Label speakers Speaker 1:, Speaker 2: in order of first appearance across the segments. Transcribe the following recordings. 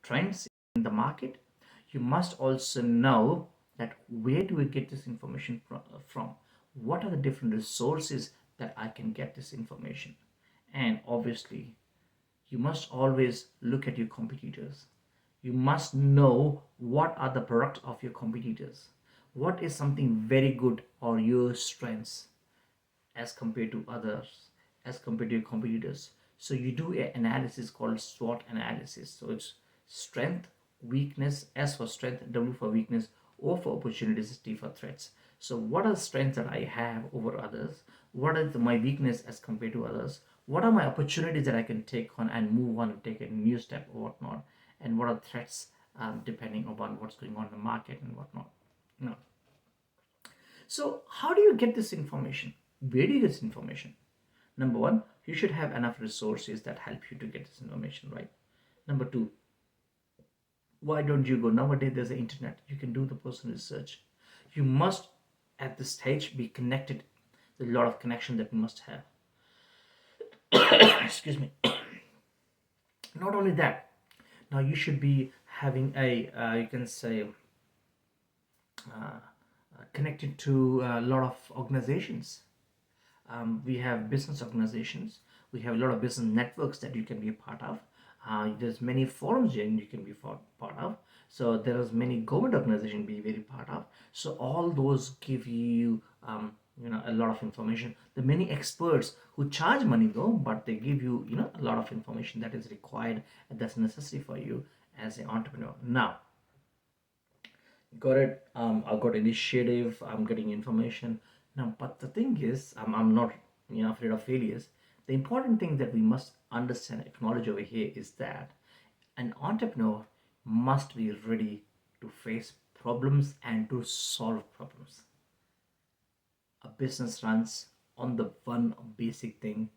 Speaker 1: trends in the market. You must also know that where do we get this information from? What are the different resources that I can get this information? And obviously, you must always look at your competitors. You must know what are the products of your competitors. What is something very good or your strengths as compared to others, as compared to your competitors. So you do an analysis called SWOT analysis. So it's strength, weakness, S for strength, W for weakness, O for opportunities, T for threats. So what are the strengths that I have over others? What is my weakness as compared to others? What are my opportunities that I can take on and move on and take a new step or whatnot? And what are threats depending upon what's going on in the market and whatnot? No. So how do you get this information? Where do you get this information? Number one, you should have enough resources that help you to get this information, right? Number two, why don't you go? Nowadays, there's the internet. You can do the personal research. You must, at this stage, be connected. There's a lot of connection that you must have. Excuse me. Not only that, now you should be having a, you can say, connected to a lot of organizations. We have business organizations. We have a lot of business networks that you can be a part of. There's many forums you can be part of. So there's many government organizations be very part of. So all those give you a lot of information. There are many experts who charge money though, but they give you a lot of information that is required and that's necessary for you as an entrepreneur. Now, got it. I got initiative. I'm getting information now. But the thing is, I'm not afraid of failures. The important thing that we must understand, acknowledge over here is that an entrepreneur must be ready to face problems and to solve problems. A business runs on the one basic thing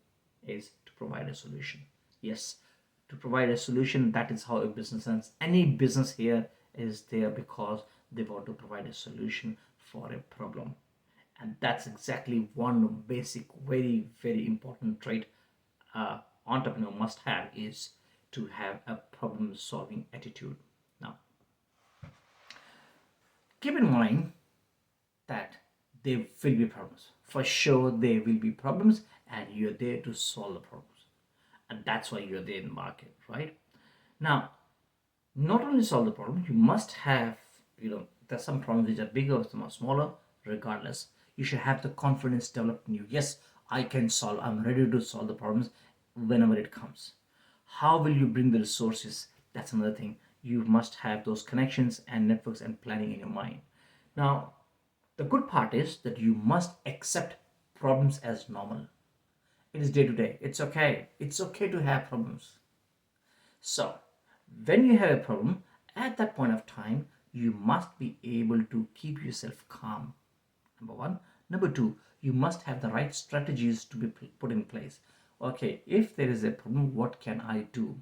Speaker 1: is to provide a solution. Yes, to provide a solution, that is how a business runs. Any business here is there because they want to provide a solution for a problem. And that's exactly one basic, very, very important trait entrepreneur must have is to have a problem solving attitude. Now, keep in mind that there will be problems. For sure, there will be problems, and you're there to solve the problems. And that's why you're there in the market, right? Now, not only solve the problem, you must have, there's some problems which are bigger, some are smaller, regardless. You should have the confidence developed in you. Yes, I can solve, I'm ready to solve the problems whenever it comes. How will you bring the resources? That's another thing. You must have those connections and networks and planning in your mind. Now, the good part is that you must accept problems as normal. It is day to day. It's okay. It's okay to have problems. So, when you have a problem, at that point of time, you must be able to keep yourself calm. Number one. Number two, you must have the right strategies to be put in place. Okay, if there is a problem, what can I do?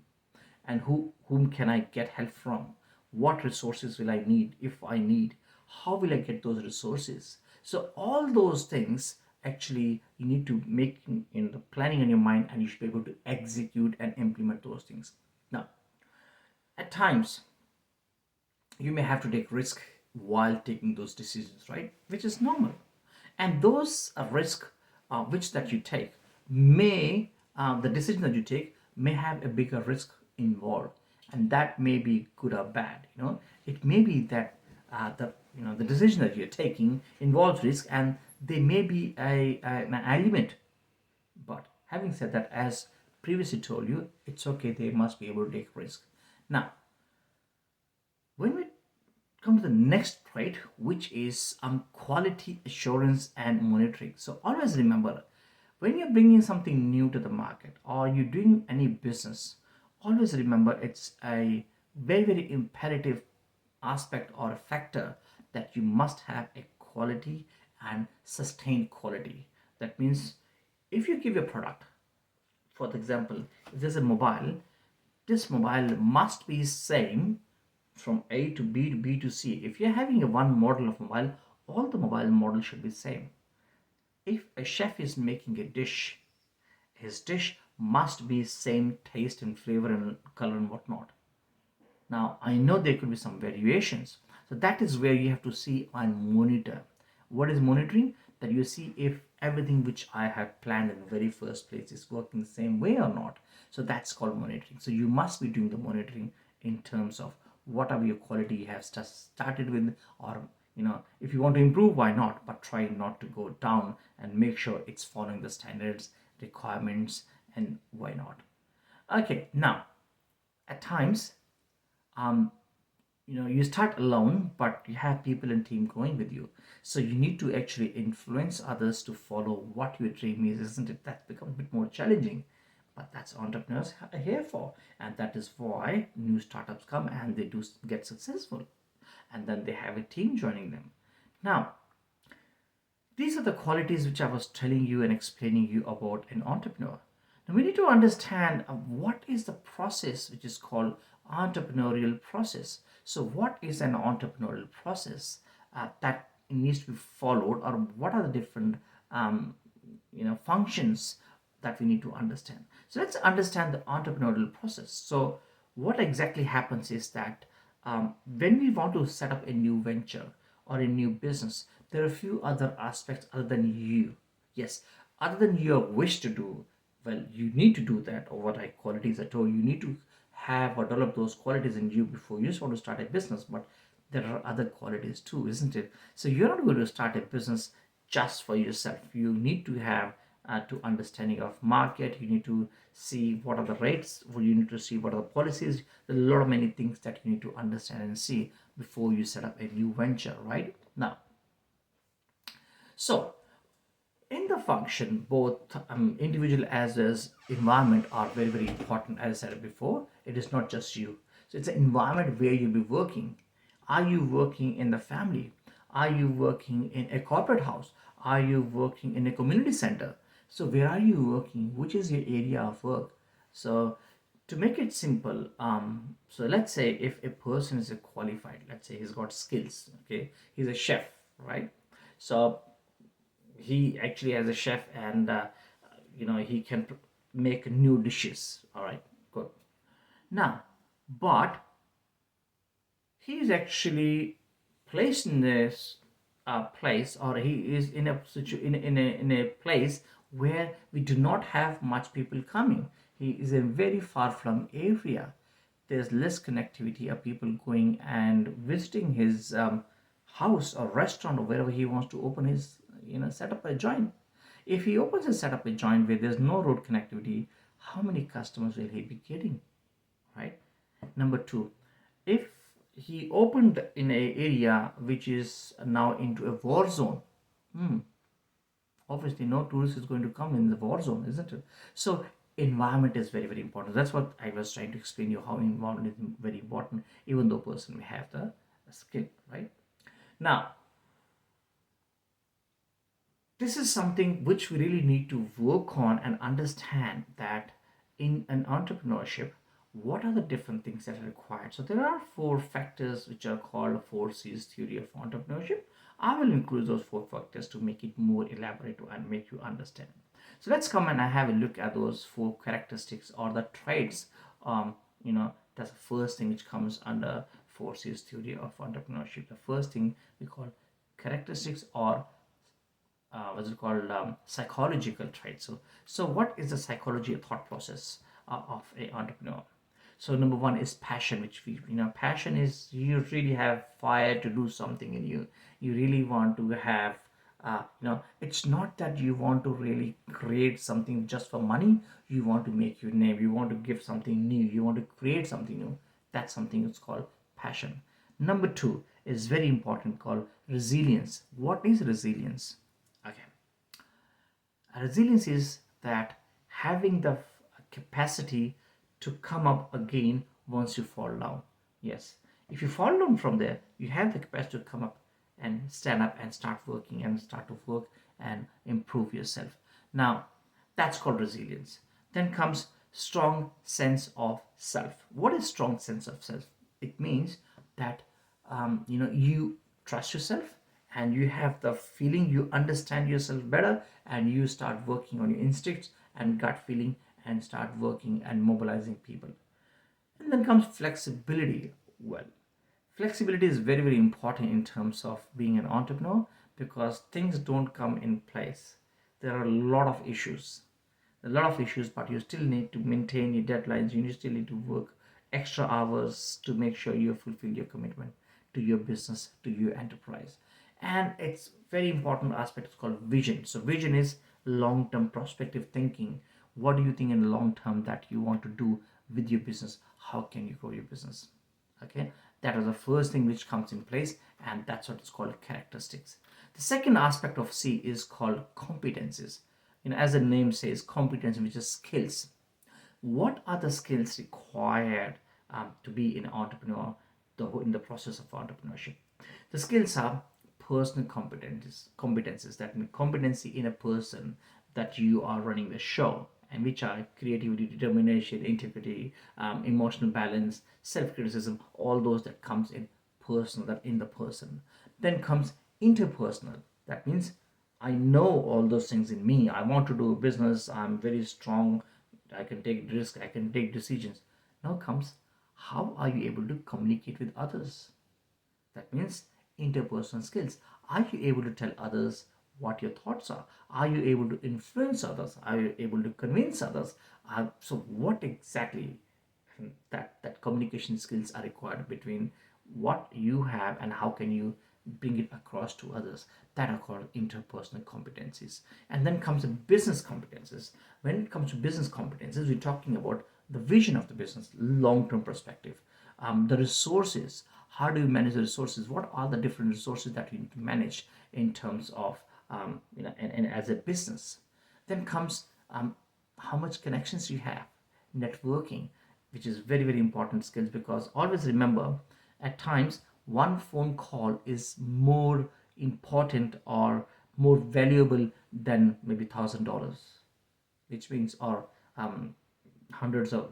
Speaker 1: And whom can I get help from? What resources will I need if I need? How will I get those resources? So all those things actually you need to make in the planning in your mind, and you should be able to execute and implement those things. Now, at times you may have to take risk while taking those decisions, right? Which is normal. And those risk which that you take may the decision that you take may have a bigger risk involved, and that may be good or bad. It may be that the decision that you're taking involves risk, and there may be an element. But having said that, as previously told you, it's okay. They must be able to take risk. Now, when we come to the next trait, which is quality assurance and monitoring. So always remember, when you're bringing something new to the market or you're doing any business, always remember it's a very, very imperative aspect or a factor that you must have a quality and sustained quality. That means if you give a product, for example, if there's a mobile, this mobile must be same from A to B to B to C. If you're having a one model of mobile, all the mobile models should be same. If a chef is making a dish, his dish must be same taste and flavor and color and whatnot. Now, I know there could be some variations. So that is where you have to see and monitor. What is monitoring? That you see if everything which I have planned in the very first place is working the same way or not. So that's called monitoring. So you must be doing the monitoring in terms of whatever your quality you have started with, or if you want to improve, why not? But try not to go down and make sure it's following the standards, requirements, and why not? Okay, now at times um, you start alone, but you have people and team going with you, so you need to actually influence others to follow what your dream is, isn't it? That becomes a bit more challenging, but that's entrepreneurs are here for, and that is why new startups come and they do get successful, and then they have a team joining them. Now, these are the qualities which I was telling you and explaining you about an entrepreneur. Now we need to understand what is the process which is called entrepreneurial process. So what is an entrepreneurial process that needs to be followed, or what are the different um, functions that we need to understand? So let's understand the entrepreneurial process. So what exactly happens is that when we want to set up a new venture or a new business, there are a few other aspects other than you. Yes, other than your wish to do, well, you need to do that, or what I qualities I told you, you need to have or develop those qualities in you before you just want to start a business. But there are other qualities too, isn't it? So you're not going to start a business just for yourself. You need to have to understanding of market. You need to see what are the rates. You need to see what are the policies. There are a lot of many things that you need to understand and see before you set up a new venture, right? Now, so in the function, both individual as well as environment are very, very important. As I said before, it is not just you. So it's an environment where you'll be working. Are you working in the family? Are you working in a corporate house? Are you working in a community center? So where are you working? Which is your area of work? So to make it simple, so let's say if a person is a qualified, let's say he's got skills, okay, he's a chef, right? So he actually has a chef, and he can make new dishes, all right, good. Now, but he is actually placed in this place, or he is in a in a place where we do not have much people coming. He is a very far flung area. There's less connectivity of people going and visiting his house or restaurant or wherever he wants to open his set up a joint. If he opens and set up a joint where there's no road connectivity, how many customers will he be getting, right? Number two, if he opened in a area which is now into a war zone, hmm, obviously no tourist is going to come in the war zone, isn't it? So environment is very, very important. That's what I was trying to explain you, how environment is very important, even though person may have the skill, right? Now, this is something which we really need to work on and understand, that in an entrepreneurship, what are the different things that are required. So there are four factors which are called 4C's theory of entrepreneurship. I will include those four factors to make it more elaborate and make you understand. So let's come and have a look at those four characteristics or the traits. That's the first thing which comes under 4C's theory of entrepreneurship. The first thing we call characteristics, or what's it called, psychological traits. So what is the psychology or thought process of a entrepreneur? So number one is passion, which we passion is you really have fire to do something, and you really want to have it's not that you want to really create something just for money. You want to make your name, you want to give something new, you want to create something new. That's something that's called passion. Number two is very important, called resilience. What is resilience? Okay, resilience is that having the capacity to come up again once you fall down. Yes, if you fall down from there, you have the capacity to come up and stand up and start working and start to work and improve yourself. Now, that's called resilience. Then comes strong sense of self. What is strong sense of self? It means that you trust yourself, and you have the feeling you understand yourself better, and you start working on your instincts and gut feeling and start working and mobilizing people. And then comes flexibility. well. Flexibility is very, very important in terms of being an entrepreneur because things don't come in place. There are a lot of issues, but you still need to maintain your deadlines. You still need to work extra hours to make sure you fulfill your commitment to your business, to your enterprise. And it's very important aspect is called vision. So vision is long-term prospective thinking. What do you think in the long term that you want to do with your business? How can you grow your business? Okay, that is the first thing which comes in place, and that's what is called characteristics. The second aspect of C is called competencies. As the name says, competence, which is skills. What are the skills required to be an entrepreneur in the process of entrepreneurship? The skills are personal competencies, that mean competency in a person that you are running the show, and which are creativity, determination, integrity, emotional balance, self-criticism, all those that comes in personal, that in the person. Then comes interpersonal, that means I know all those things in me. I want to do a business. I'm very strong. I can take risk. I can take decisions. Now comes, how are you able to communicate with others? That means interpersonal skills. Are you able to tell others what your thoughts are? Are you able to influence others? Are you able to convince others? So what exactly that communication skills are required between what you have and how can you bring it across to others, that are called interpersonal competencies. And then comes the business competencies. When it comes to business competencies, we're talking about the vision of the business, long-term perspective, the resources. How do you manage the resources? What are the different resources that you need to manage in terms of and as a business? Then comes how much connections you have, networking, which is very, very important skills, because always remember, at times one phone call is more important or more valuable than maybe $1,000, which means, or hundreds of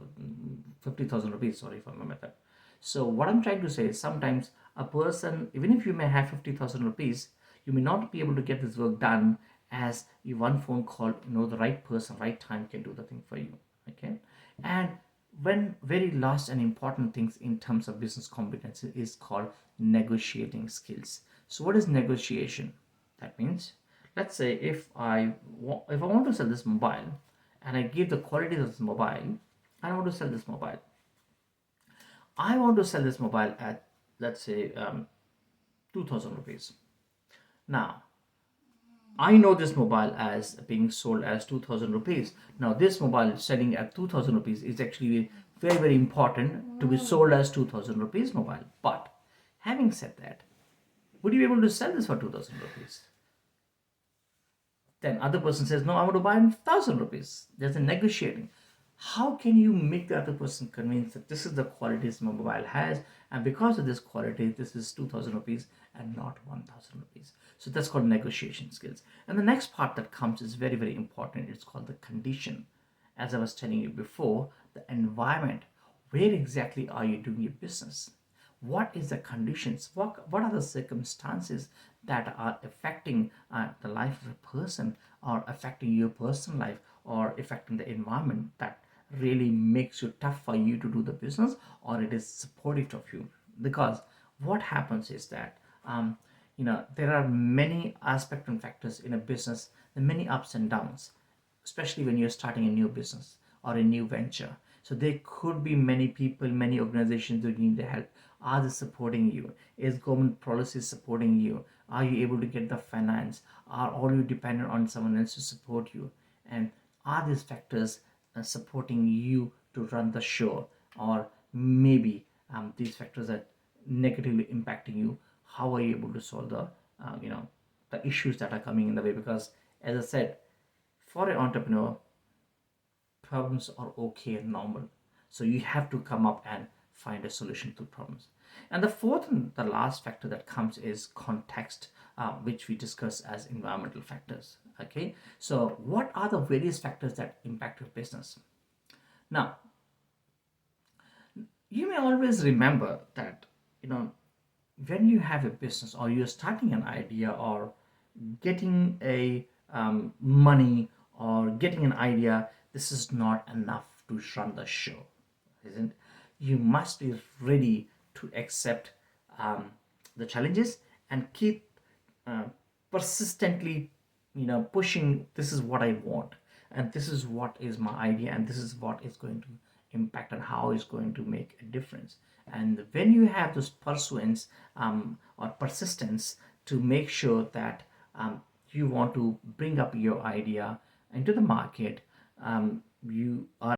Speaker 1: 50,000 rupees, sorry if I remember that. So what I'm trying to say is, sometimes a person, even if you may have 50,000 rupees, you may not be able to get this work done, as you one phone call, the right person, right time can do the thing for you. Okay. And when very last and important things in terms of business competency is called negotiating skills. So what is negotiation? That means, let's say if I want to sell this mobile, and I give the qualities of this mobile, I want to sell this mobile. I want to sell this mobile at, let's say, 2000 rupees. Now, I know this mobile as being sold as 2000 rupees. Now, this mobile selling at 2000 rupees is actually very, very important to be sold as 2000 rupees mobile. But having said that, would you be able to sell this for 2000 rupees? Then other person says, no, I want to buy 1000 rupees. There's a negotiating. How can you make the other person convinced that this is the qualities my mobile has, and because of this quality, this is 2000 rupees and not 1000 rupees? So that's called negotiation skills. And the next part that comes is very, very important. It's called the condition. As I was telling you before, the environment. Where exactly are you doing your business? What is the conditions? What are the circumstances that are affecting the life of a person, or affecting your personal life, or affecting the environment, that really makes it tough for you to do the business, or it is supportive of you? Because what happens is that there are many aspects and factors in a business, and many ups and downs, especially when you're starting a new business or a new venture. So there could be many people, many organizations that need the help. Are they supporting you? Is government policy supporting you? Are you able to get the finance? Are all you dependent on someone else to support you? And are these factors supporting you to run the show? Or maybe these factors are negatively impacting you. How are you able to solve the issues that are coming in the way? Because, as I said, for an entrepreneur, problems are okay and normal. So you have to come up and find a solution to problems. And the fourth and the last factor that comes is context, which we discuss as environmental factors. Okay, so what are the various factors that impact your business? Now, you may always remember that when you have a business, or you're starting an idea, or getting a money, or getting an idea, this is not enough to run the show, isn't? You must be ready to accept the challenges and keep uh, persistently pushing. This is what I want, and this is what is my idea, and this is what is going to impact and how it's going to make a difference. And when you have this pursuance or persistence to make sure that you want to bring up your idea into the market, you are